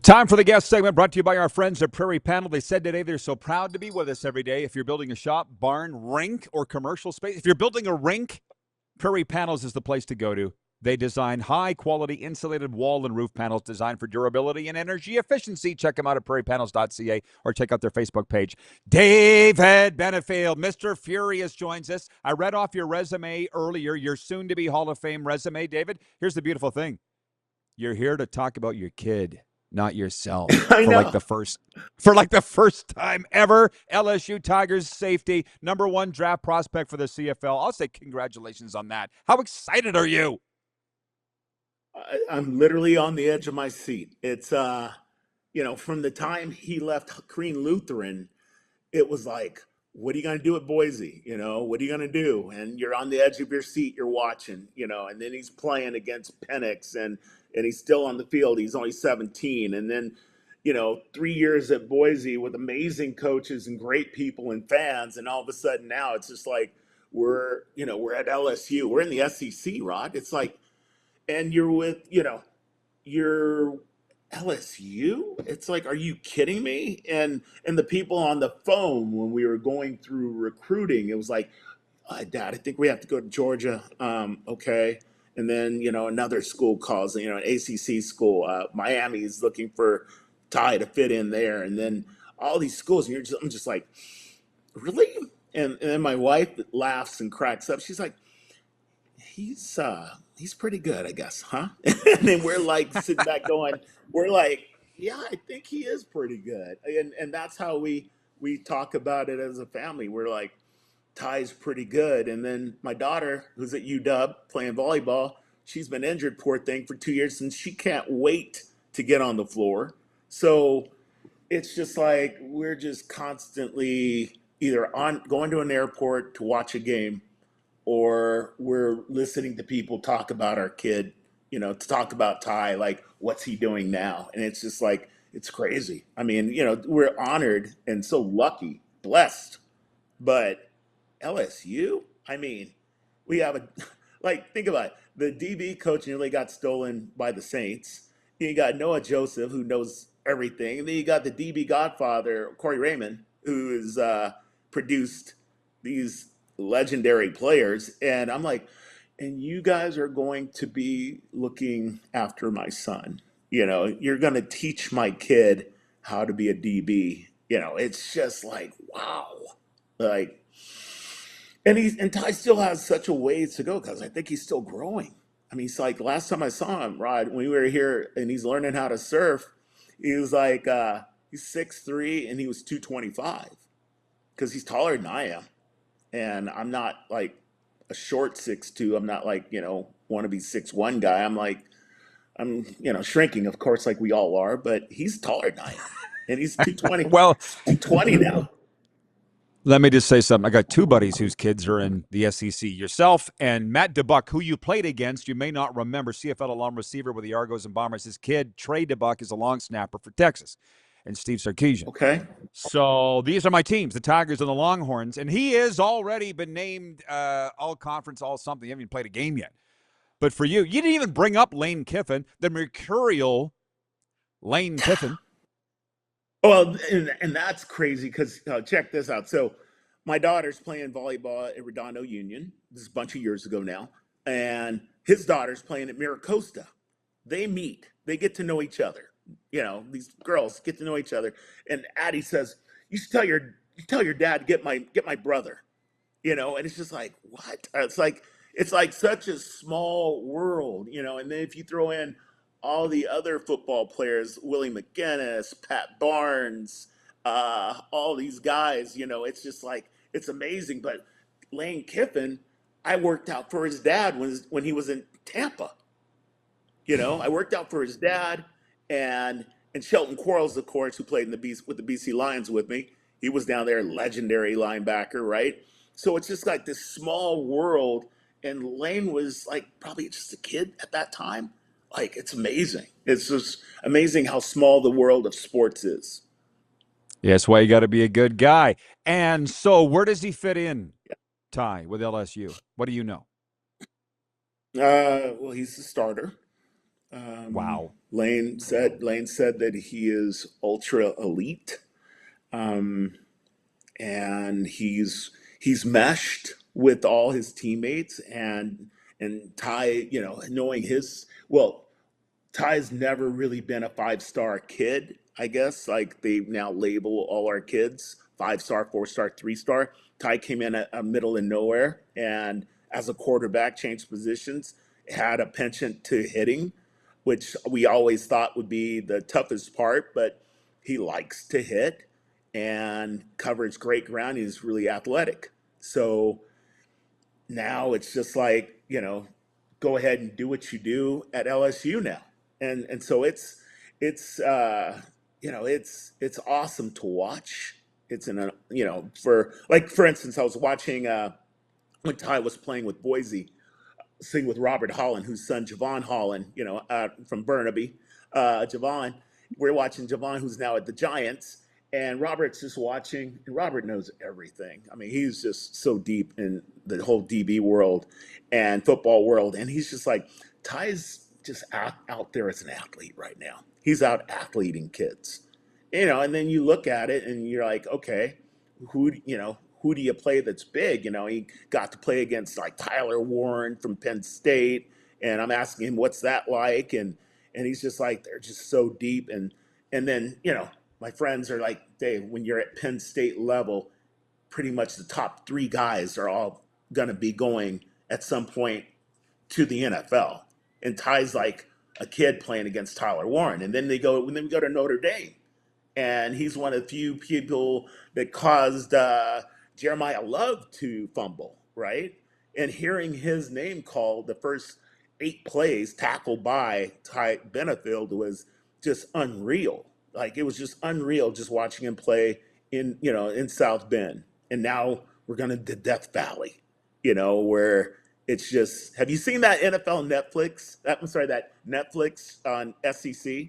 Time for the guest segment brought to you by our friends at Prairie Panel. They said today they're so proud to be with us every day. If you're building a shop, barn, rink, or commercial space, if you're building a rink, Prairie Panels is the place to go to. They design high-quality insulated wall and roof panels designed for durability and energy efficiency. Check them out at prairiepanels.ca or check out their Facebook page. David Benefield, Mr. Furious, joins us. I read off your resume earlier, your soon-to-be Hall of Fame resume, David. Here's the beautiful thing. You're here to talk about your kid, not yourself. I For like know. the first time ever, LSU Tigers safety, number one draft prospect for the CFL. I'll say congratulations on that. How excited are you? I'm literally on the edge of my seat. It's from the time he left Green Lutheran, it was like, what are you going to do at Boise? What are you going to do? And you're on the edge of your seat, you're watching, and then he's playing against Penix and he's still on the field. He's only 17. And then, 3 years at Boise with amazing coaches and great people and fans. And all of a sudden now it's just like, we're at LSU. We're in the SEC, Rod. It's like, and you're with, your LSU. It's like, are you kidding me? And the people on the phone when we were going through recruiting, it was like, Dad, I think we have to go to Georgia. Okay. And then, another school calls, an ACC school. Miami is looking for Ty to fit in there. And then all these schools, and I'm just like, really? And then my wife laughs and cracks up. She's like, he's pretty good, I guess, huh? And then we're like sitting back going, we're like, yeah, I think he is pretty good. And that's how we talk about it as a family. We're like, Ty's pretty good. And then my daughter, who's at UW playing volleyball, she's been injured, poor thing, for 2 years, and she can't wait to get on the floor. So it's just like we're just constantly either on going to an airport to watch a game, or we're listening to people talk about our kid, to talk about Ty, like, what's he doing now? And it's just like, it's crazy. I mean, we're honored and so lucky, blessed. But LSU, I mean, we have a, like, think about it. The DB coach nearly got stolen by the Saints. You got Noah Joseph, who knows everything. And then you got the DB godfather, Corey Raymond, who's produced these legendary players. And I'm like, and you guys are going to be looking after my son. You're going to teach my kid how to be a DB. It's just like, wow. Like, and Ty still has such a ways to go because I think he's still growing. I mean, it's like last time I saw him, Rod, when we were here and he's learning how to surf, he was like, he's 6'3" and he was 225 because he's taller than I am. And I'm not like a short 6'2". I'm not like, want to be 6'1" guy. I'm shrinking, of course, like we all are, but he's taller than I am. And he's 220, Well, 220 now. let me just say something. I got two buddies whose kids are in the SEC. Yourself and Matt DeBuck, who you played against. You may not remember, CFL alum receiver with the Argos and Bombers. His kid, Trey DeBuck, is a long snapper for Texas, and Steve Sarkisian. Okay. So these are my teams, the Tigers and the Longhorns. And he has already been named all conference, all something. He hasn't even played a game yet. But for you, you didn't even bring up Lane Kiffin, the mercurial Lane Kiffin. Well, and that's crazy because check this out. So my daughter's playing volleyball at Redondo Union. This is a bunch of years ago now. And his daughter's playing at Miracosta. They meet. They get to know each other. These girls get to know each other. And Addie says, "You should tell your dad get my brother." And it's just like, what? It's like such a small world. And then if you throw in all the other football players, Willie McGinnis, Pat Barnes, all these guys, it's just like, it's amazing. But Lane Kiffin, I worked out for his dad when he was in Tampa. I worked out for his dad, and Shelton Quarles, of course, who played with the BC Lions with me. He was down there, legendary linebacker, right? So it's just like this small world, and Lane was like probably just a kid at that time. Like, it's amazing. It's just amazing how small the world of sports is. Yeah, that's why you got to be a good guy. And so where does he fit in, Ty, with LSU? What do you know? Well, he's the starter. Um, Wow. Lane said that he is ultra elite, um, and he's meshed with all his teammates, and Ty, knowing his well, Ty's never really been a 5-star kid, I guess. Like they now label all our kids 5-star, 4-star, 3-star. Ty came in a middle of nowhere, and as a quarterback, changed positions, had a penchant to hitting, which we always thought would be the toughest part, but he likes to hit and covers great ground. He's really athletic. So now it's just like, go ahead and do what you do at LSU now. And so it's awesome to watch. It's for instance, I was watching when Ty was playing with Boise, sing with Robert Holland, whose son Javon Holland, from Burnaby. Javon, we're watching Javon, who's now at the Giants, and Robert's just watching. And Robert knows everything. I mean, he's just so deep in the whole DB world and football world, and he's just like, Ty's just out there as an athlete right now. He's out athleting kids, and then you look at it and you're like, okay, who do you play that's big? He got to play against like Tyler Warren from Penn State, and I'm asking him what's that like, and he's just like, they're just so deep, and then my friends are like, Dave, when you're at Penn State level, pretty much the top 3 guys are all gonna be going at some point to the NFL, and Ty's like a kid playing against Tyler Warren, and then we go to Notre Dame, and he's one of the few people that caused Jeremiah Love to fumble, right? And hearing his name called the first 8 plays tackled by Ty Benefield was just unreal. Like it was just unreal just watching him play in South Bend. And now we're going to Death Valley, where it's just. Have you seen that NFL Netflix? I'm sorry, that Netflix on SEC,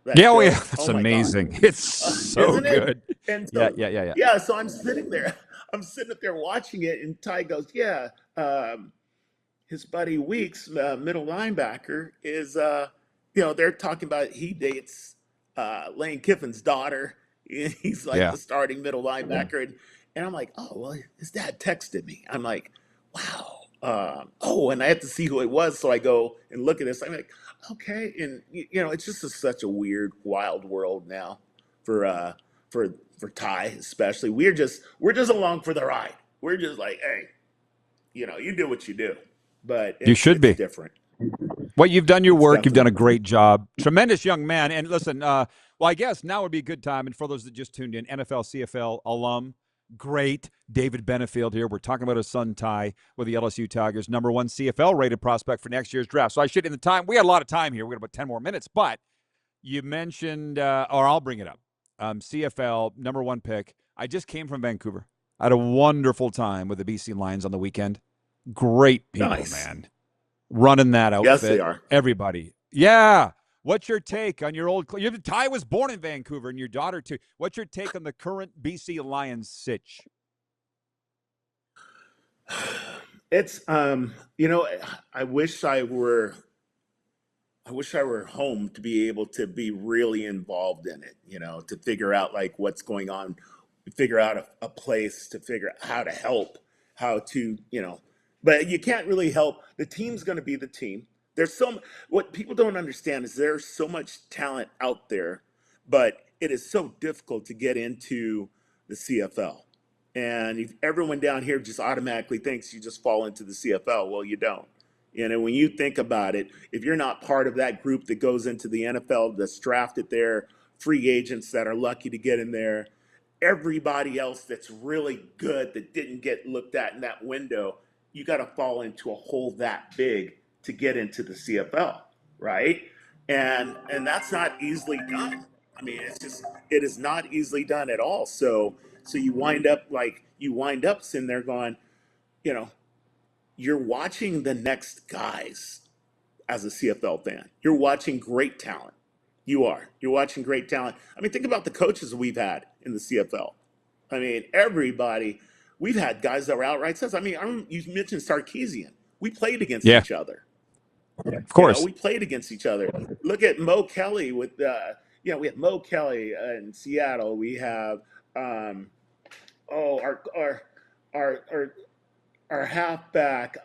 that Yeah, oh yeah, show? that's Oh my God. amazing. It's so Isn't it? good. And Yeah, so, yeah, yeah, yeah. yeah, so I'm sitting there, up there watching it, and Ty goes, yeah, his buddy Weeks, middle linebacker, is, they're talking about he dates Lane Kiffin's daughter. He's like Yeah. the starting middle linebacker. And I'm like, oh, well, his dad texted me. I'm like, wow. And I have to see who it was. So I go and look at this. I'm like, okay. And, it's just such a weird, wild world now for, for Ty, especially. We're just along for the ride. We're just like, hey, you do what you do, but You it's should it's be. different. Well, you've done your It's work. You've done definitely a great job. Tremendous young man. And listen, well, I guess now would be a good time. And for those that just tuned in, NFL, CFL alum, great David Benefield here. We're talking about his son Ty with the LSU Tigers, #1 CFL rated prospect for next year's draft. So I should, in the time, we had a lot of time here. We got about 10 more minutes, but you mentioned, or I'll bring it up. CFL #1 pick. I just came from Vancouver. I had a wonderful time with the BC Lions on the weekend. Great people, nice. man. Running that Yes, they outfit. are. Everybody. Yeah. What's your take on your old? Ty was born in Vancouver, and your daughter too. What's your take on the current BC Lions sitch? It's I wish I were home to be able to be really involved in it, to figure out like what's going on, figure out a place to figure out how to help, how to, but you can't really help. The team's going to be the team. What people don't understand is there's so much talent out there, but it is so difficult to get into the CFL. And if everyone down here just automatically thinks you just fall into the CFL, well, you don't. When you think about it, if you're not part of that group that goes into the NFL, that's drafted there, free agents that are lucky to get in there, everybody else that's really good that didn't get looked at in that window, you got to fall into a hole that big to get into the CFL, right? And that's not easily done. I mean, it is not easily done at all. So you wind up sitting there going, you know, you're watching the next guys as a CFL fan. You're watching great talent. You are. You're watching great talent. I mean, think about the coaches we've had in the CFL. I mean, everybody. We've had guys that were outright says. I mean, you mentioned Sarkeesian. We played against Yeah. each other. Of course. We played against each other. Look at Mo Kelly with we have Mo Kelly in Seattle. We have um, oh our our halfback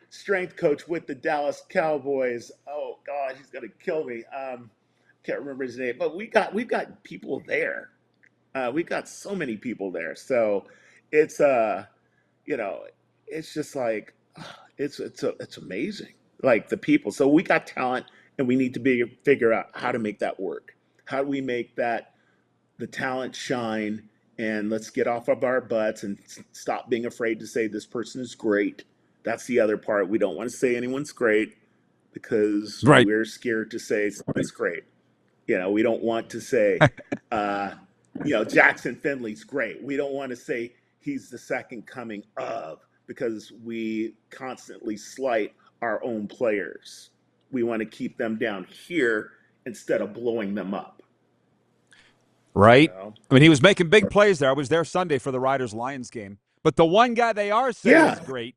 strength coach with the Dallas Cowboys. Oh God, he's gonna kill me. Can't remember his name, but we've got people there. We've got so many people there. So it's you know, it's just like it's amazing. Like the people. So we got talent, and we need to figure out how to make that work. How do we make that the talent shine? And let's get off of our butts and stop being afraid to say this person is great. That's the other part. We don't want to say anyone's great because Right. we're scared to say someone's great. We don't want to say, uh, Jackson Finley's great. We don't want to say he's the second coming of because we constantly slight our own players. We want to keep them down here instead of blowing them up. Right. So, I mean, he was making big plays there. I was there Sunday for the Riders-Lions game. But the one guy they are saying yeah. is great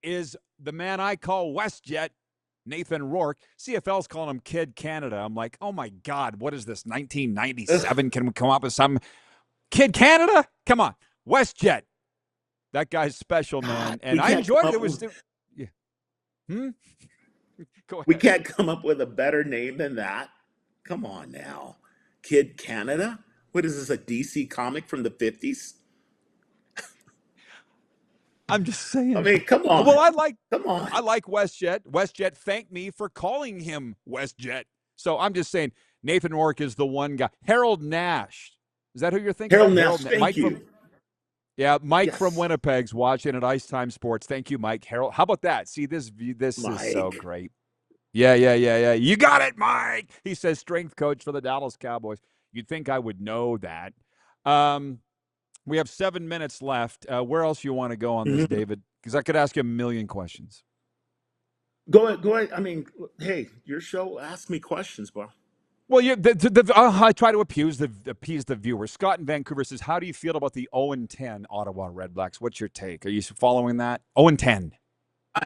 is the man I call WestJet, Nathan Rourke. CFL's calling him Kid Canada. I'm like, oh my God, what is this, 1997? Ugh, Can we come up with some Kid Canada? Come on, WestJet. That guy's special, man, God, and I enjoyed it. It was, yeah. Hmm? Go we ahead. can't come up with a better name than that. Come on now. Kid Canada? What is this, a DC comic from the 50s? I'm just I saying. mean, come Well, on. I like Come on. I like WestJet. WestJet thanked me for calling him WestJet. So I'm just saying Nathan Rourke is the one guy. Harold Nash. Is that who you're thinking Harold of? Nash, Mike thank from you. Mike from Yes, Winnipeg's watching at Ice Time Sports. Thank you, Mike. Harold. How about that? See this is so Mike. great. Yeah. You got it, Mike. He says strength coach for the Dallas Cowboys. You'd think I would know that. Um, we have 7 minutes left. Where else you want to go on this, Mhm. David? Because I could ask you a million questions. Go ahead, go ahead. I mean, hey, your show. Ask me questions, bro. Well, I try to appease the viewers. Scott in Vancouver says, "How do you feel about the 0-10 Ottawa Redblacks? What's your take? Are you following that 0-10?" I,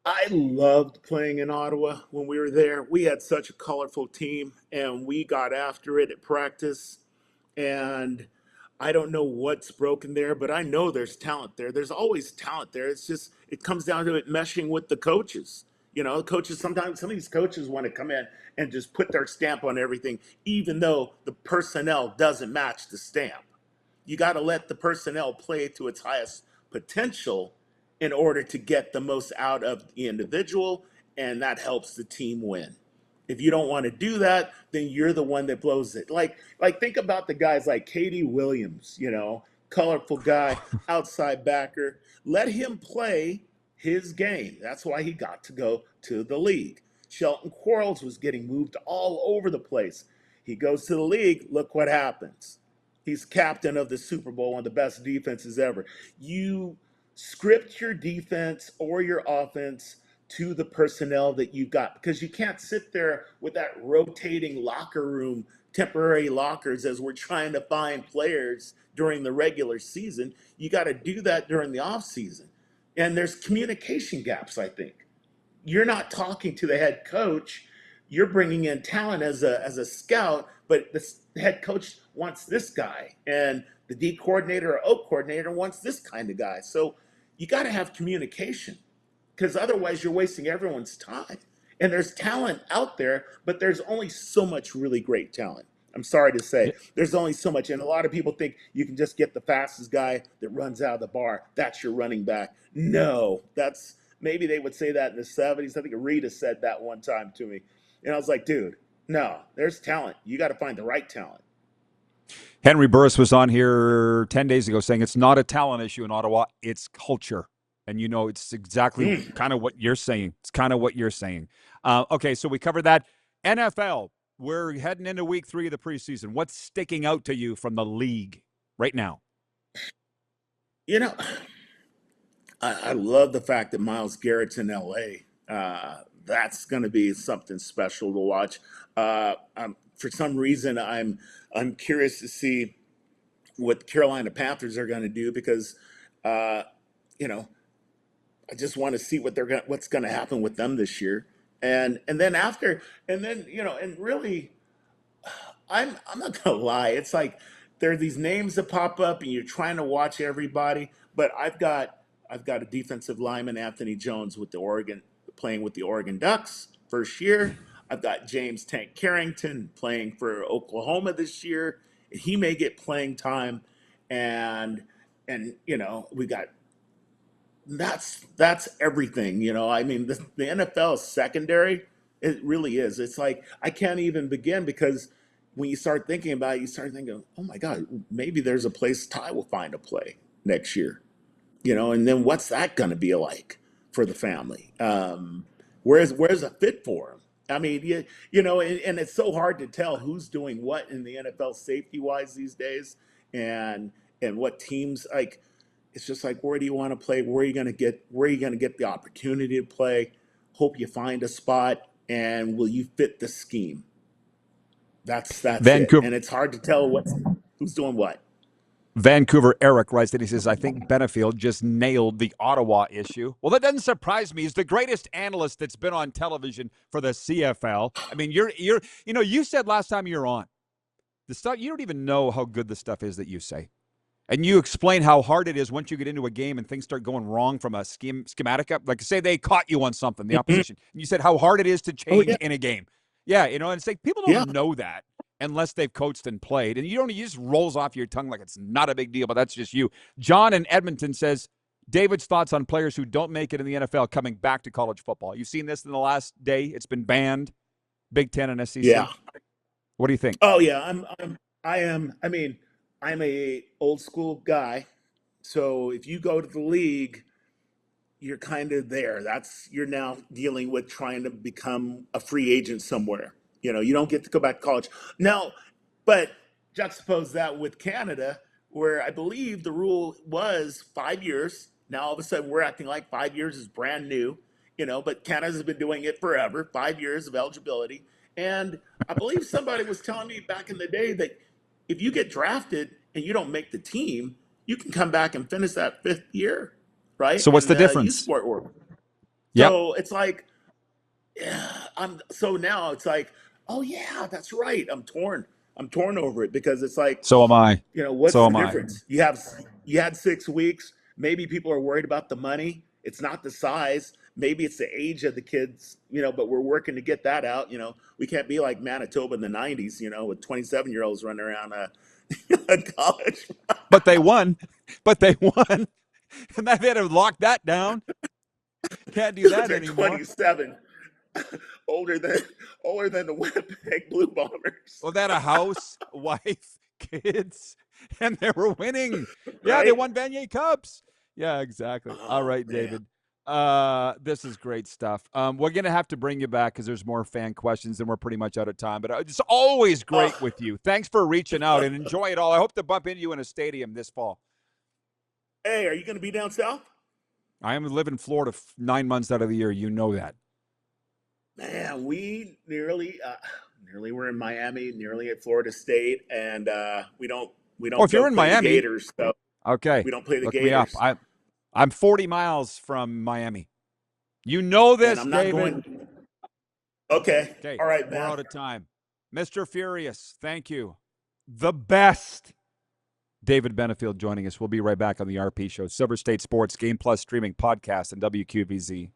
I loved playing in Ottawa when we were there. We had such a colorful team, and we got after it at practice. And I don't know what's broken there, but I know there's talent there. There's always talent there. It's just it comes down to it meshing with the coaches. Coaches sometimes some of these coaches want to come in and just put their stamp on everything, even though the personnel doesn't match the stamp. You got to let the personnel play to its highest potential in order to get the most out of the individual, and that helps the team win. If you don't want to do that, then you're the one that blows it. Like think about the guys like Katie Williams, colorful guy, outside backer. Let him play his game. That's why he got to go to the league. Shelton Quarles was getting moved all over the place. He goes to the league, look what happens. He's captain of the Super Bowl, one of the best defenses ever. You script your defense or your offense to the personnel that you got because you can't sit there with that rotating locker room, temporary lockers as we're trying to find players during the regular season. You got to do that during the off season. And there's communication gaps, I think. You're not talking to the head coach. You're bringing in talent as a scout, but the head coach wants this guy, and the D coordinator or O coordinator wants this kind of guy. So you got to have communication because otherwise you're wasting everyone's time. And there's talent out there, but there's only so much really great talent. I'm sorry to say, there's only so much. And a lot of people think you can just get the fastest guy that runs out of the bar. That's your running back. No, that's maybe they would say that in the 70s. I think Rita said that one time to me. And I was like, dude, no, there's talent. You got to find the right talent. Henry Burris was on here 10 days ago saying it's not a talent issue in Ottawa, it's culture. And it's exactly Mm. kind of what you're saying. It's kind of what you're saying. Okay, so we covered that. NFL, we're heading into week 3 of the preseason. What's sticking out to you from the league right now? You know, I love the fact that Miles Garrett's in LA. That's going to be something special to watch. For some reason, I'm curious to see what the Carolina Panthers are going to do because, uh, you know, I just want to see what's going to happen with them this year. And then after, and then, and really, I'm not gonna lie. It's like there are these names that pop up, and you're trying to watch everybody. But I've got a defensive lineman, Anthony Jones, with the Oregon, playing with the Oregon Ducks first year. I've got James Tank Carrington playing for Oklahoma this year. He may get playing time, and we got that's everything. I mean, the NFL is secondary. It really is. It's like I can't even begin because when you start thinking about it, you start thinking, oh my God, maybe there's a place Ty will find a play next year. And then what's that going to be like for the family? Where's a fit for him? I mean, and it's so hard to tell who's doing what in the NFL safety wise these days, and what teams like. It's just like, where do you want to play? Where are you gonna get the opportunity to play? Hope you find a spot, and will you fit the scheme? That's it. Vancouver. And it's hard to tell who's doing what. Vancouver Eric writes that he says, I think Benefield just nailed the Ottawa issue. Well, that doesn't surprise me. He's the greatest analyst that's been on television for the CFL. I mean, you said last time you were on the stuff. You don't even know how good the stuff is that you say. And you explain how hard it is once you get into a game and things start going wrong from a schematic up. Like, say they caught you on something, the opposition. And you said how hard it is to Oh change yeah, in a game. Yeah, and it's like people yeah, don't know that unless they've coached and played. And you just rolls off your tongue like it's not a big deal, but that's just you. John in Edmonton says, David's thoughts on players who don't make it in the NFL coming back to college football. You've seen this in the last day. It's been banned, Big Ten and SEC. yeah. What do you think? Oh yeah. I am. I mean, I'm a old school guy. So if you go to the league, you're kind of there. You're now dealing with trying to become a free agent somewhere. You don't get to go back to college. Now, but juxtapose that with Canada, where I believe the rule was 5 years. Now all of a sudden we're acting like 5 years is brand new, but Canada's been doing it forever, 5 years of eligibility. And I believe somebody was telling me back in the day that if you get drafted and you don't make the team, you can come back and finish that fifth year, right? So what's In the the youth difference? sport world. Yep. So it's like, yeah, so now it's like, oh yeah, that's right. I'm torn over it because it's like, So am I. what's So the am I. difference? You had 6 weeks. Maybe people are worried about the money. It's not the size. Maybe it's the age of the kids, but we're working to get that out. We can't be like Manitoba in the 90s, with 27-year-olds running around college. But they won. But they won. And they had to lock that down. Can't do that They're anymore. 27, older than the Winnipeg Blue Bombers, Well, they had a house, wife, kids, and they were winning. Yeah, they right? won Vanier Cups. Yeah, exactly. All Oh right, man. David. This is great stuff. We're gonna have to bring you back because there's more fan questions, and we're pretty much out of time. But it's always great Oh, with you. Thanks for reaching out and enjoy it all. I hope to bump into you in a stadium this fall. hey, are you going to be down south? I am live in Florida 9 months out of the year. You know that. Man, we nearly were in Miami, nearly at Florida State, and we Oh, don't if you're go in play the Miami, Gators, so okay, we don't play the look me up. Gators. I'm 40 miles from Miami. You know And this, I'm not David. going. Okay, Okay, all right, we're man. out of time. Mr. Furious, thank you. The best. David Benefield joining us. We'll be right back on the RP Show. Silver State Sports Game Plus streaming podcast and WQVZ.